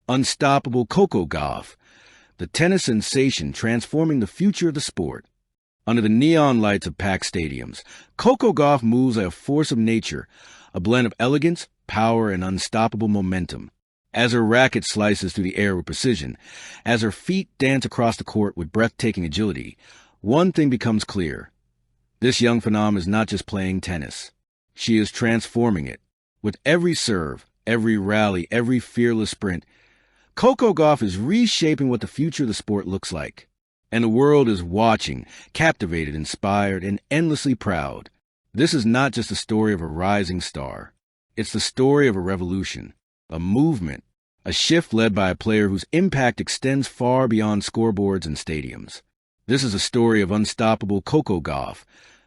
Unstoppable Coco Gauff, the tennis sensation transforming the future of the sport. Under the neon lights of packed stadiums, Coco Gauff moves like a force of nature, a blend of elegance, power, and unstoppable momentum. As her racket slices through the air with precision, as her feet dance across the court with breathtaking agility, one thing becomes clear. This young phenom is not just playing tennis. She is transforming it. With every serve, every rally, every fearless sprint, Coco Gauff is reshaping what the future of the sport looks like. And the world is watching, captivated, inspired, and endlessly proud. This is not just the story of a rising star. It's the story of a revolution, a movement, a shift led by a player whose impact extends far beyond scoreboards and stadiums. This is a story of unstoppable Coco Gauff,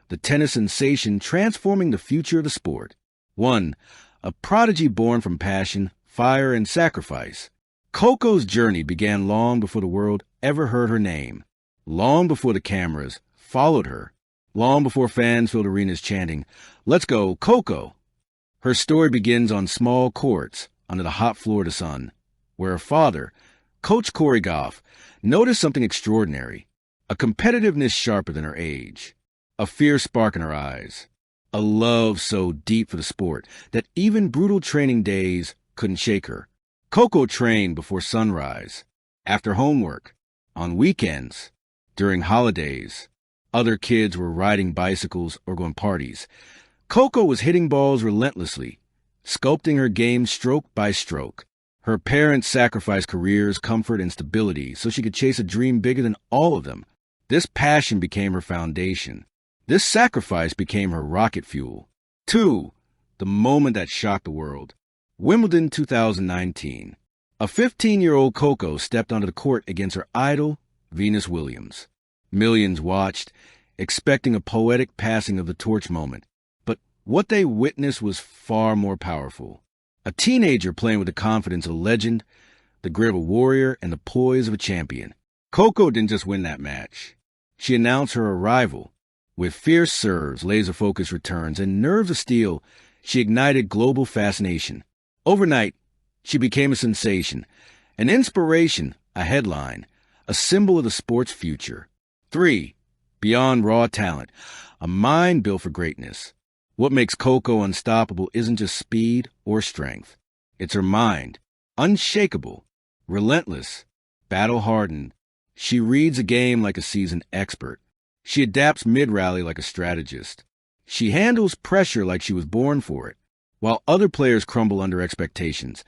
the tennis sensation transforming the future of the sport. 1. A prodigy born from passion, fire, and sacrifice. Coco's journey began long before the world ever heard her name. Long before the cameras followed her, long before fans filled arenas chanting, "Let's go, Coco!" Her story begins on small courts under the hot Florida sun, where her father, Coach Coco Gauff, noticed something extraordinary, a competitiveness sharper than her age, a fierce spark in her eyes, a love so deep for the sport that even brutal training days couldn't shake her. Coco trained before sunrise, after homework, on weekends, during holidays. Other kids were riding bicycles or going parties. Coco was hitting balls relentlessly, sculpting her game stroke by stroke. Her parents sacrificed careers, comfort, and stability so she could chase a dream bigger than all of them. This passion became her foundation. This sacrifice became her rocket fuel. 2. The moment that shocked the world. Wimbledon 2019. A 15-year-old Coco stepped onto the court against her idol, Venus Williams. Millions watched, expecting a poetic passing of the torch moment. But what they witnessed was far more powerful. A teenager playing with the confidence of a legend, the grit of a warrior, and the poise of a champion. Coco didn't just win that match. She announced her arrival. With fierce serves, laser-focused returns, and nerves of steel, she ignited global fascination. Overnight, she became a sensation, an inspiration, a headline, a symbol of the sport's future. 3. Beyond raw talent, a mind built for greatness. What makes Coco unstoppable isn't just speed or strength. It's her mind, unshakable, relentless, battle-hardened. She reads a game like a seasoned expert. She adapts mid-rally like a strategist. She handles pressure like she was born for it. While other players crumble under expectations,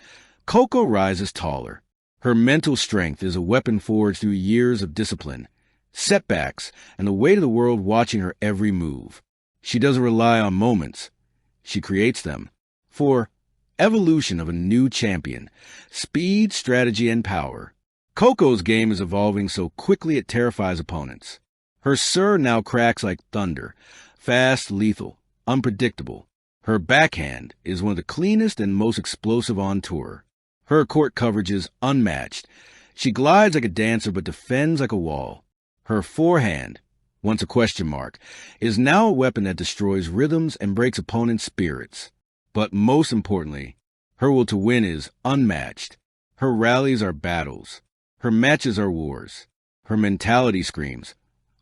Coco rises taller. Her mental strength is a weapon forged through years of discipline, setbacks, and the weight of the world watching her every move. She doesn't rely on moments. She creates them. 4. Evolution of a new champion. Speed, strategy, and power. Coco's game is evolving so quickly it terrifies opponents. Her serve now cracks like thunder, fast, lethal, unpredictable. Her backhand is one of the cleanest and most explosive on tour. Her court coverage is unmatched. She glides like a dancer but defends like a wall. Her forehand, once a question mark, is now a weapon that destroys rhythms and breaks opponents' spirits. But most importantly, her will to win is unmatched. Her rallies are battles. Her matches are wars. Her mentality screams,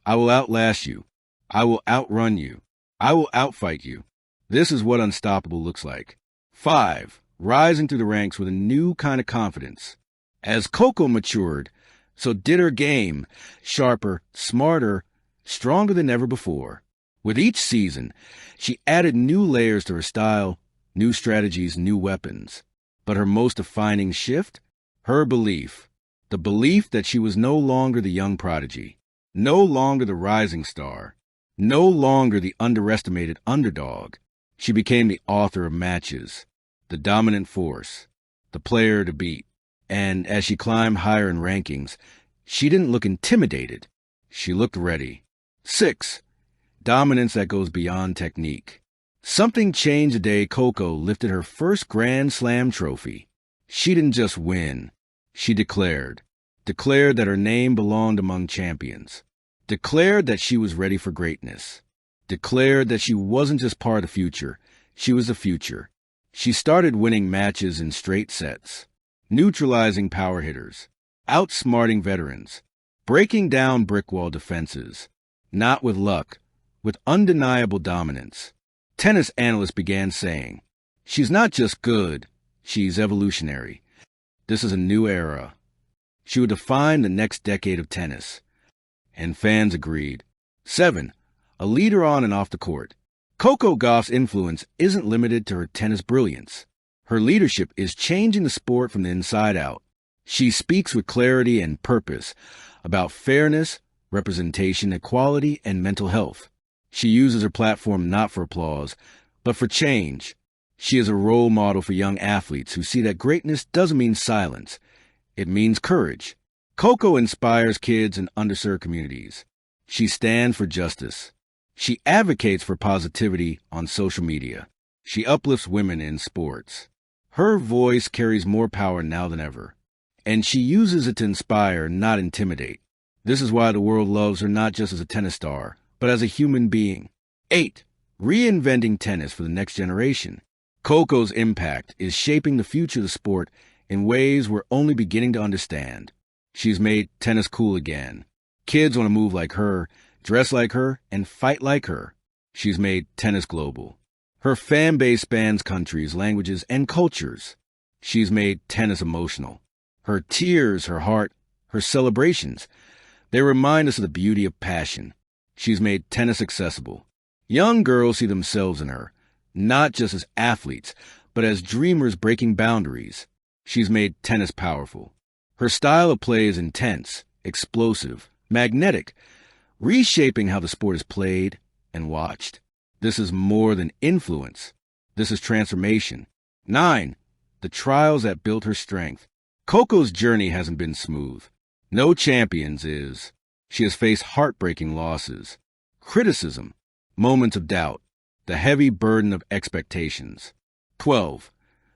"I will outlast you. I will outrun you. I will outfight you." This is what unstoppable looks like. 5. Rising through the ranks with a new kind of confidence. As Coco matured, so did her game, sharper, smarter, stronger than ever before. With each season, she added new layers to her style, new strategies, new weapons. But her most defining shift? Her belief. The belief that she was no longer the young prodigy, no longer the rising star, no longer the underestimated underdog. She became the author of matches, the dominant force, the player to beat. And as she climbed higher in rankings, she didn't look intimidated. She looked ready. 6. Dominance that goes beyond technique. Something changed the day Coco lifted her first Grand Slam trophy. She didn't just win. She declared that her name belonged among champions, declared that she was ready for greatness, declared that she wasn't just part of the future, she was the future. She started winning matches in straight sets, neutralizing power hitters, outsmarting veterans, breaking down brick wall defenses, not with luck, with undeniable dominance. Tennis analysts began saying, "She's not just good, she's evolutionary. This is a new era. She would define the next decade of tennis." And fans agreed. 7. A leader on and off the court. Coco Gauff's influence isn't limited to her tennis brilliance. Her leadership is changing the sport from the inside out. She speaks with clarity and purpose about fairness, representation, equality, and mental health. She uses her platform not for applause, but for change. She is a role model for young athletes who see that greatness doesn't mean silence. It means courage. Coco inspires kids in underserved communities. She stands for justice. She advocates for positivity on social media. She uplifts women in sports. Her voice carries more power now than ever. And she uses it to inspire, not intimidate. This is why the world loves her not just as a tennis star, but as a human being. 8. Reinventing tennis for the next generation. Coco's impact is shaping the future of the sport in ways we're only beginning to understand. She's made tennis cool again. Kids want to move like her, dress like her, and fight like her. She's made tennis global. Her fan base spans countries, languages, and cultures. She's made tennis emotional. Her tears, her heart, her celebrations, they remind us of the beauty of passion. She's made tennis accessible. Young girls see themselves in her, not just as athletes, but as dreamers breaking boundaries. She's made tennis powerful. Her style of play is intense, explosive, magnetic, reshaping how the sport is played and watched. This is more than influence. This is transformation. 9. The trials that built her strength. Coco's journey hasn't been smooth. No champion's is. She has faced heartbreaking losses, criticism, moments of doubt, the heavy burden of expectations. 12.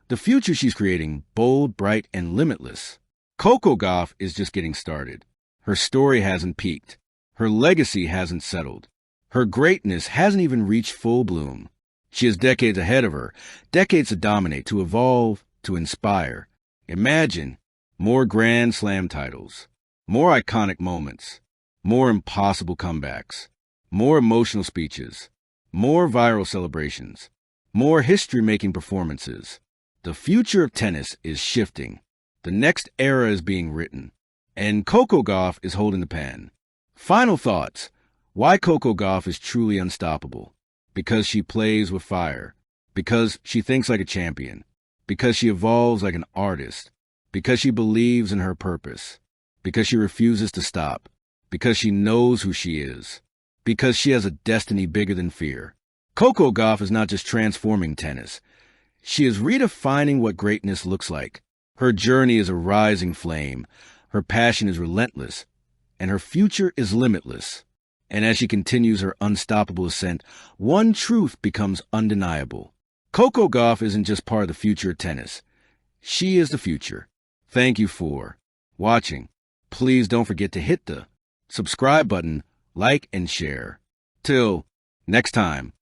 The future she's creating, bold, bright, and limitless. Coco Gauff is just getting started. Her story hasn't peaked. Her legacy hasn't settled. Her greatness hasn't even reached full bloom. She has decades ahead of her, decades to dominate, to evolve, to inspire. Imagine more Grand Slam titles, more iconic moments, more impossible comebacks, more emotional speeches, more viral celebrations, more history-making performances. The future of tennis is shifting. The next era is being written, and Coco Gauff is holding the pen. Final thoughts. Why Coco Gauff is truly unstoppable. Because she plays with fire. Because she thinks like a champion. Because she evolves like an artist. Because she believes in her purpose. Because she refuses to stop. Because she knows who she is. Because she has a destiny bigger than fear. Coco Gauff is not just transforming tennis. She is redefining what greatness looks like. Her journey is a rising flame. Her passion is relentless. And her future is limitless. And as she continues her unstoppable ascent, one truth becomes undeniable. Coco Gauff isn't just part of the future of tennis. She is the future. Thank you for watching. Please don't forget to hit the subscribe button, like, and share. Till next time.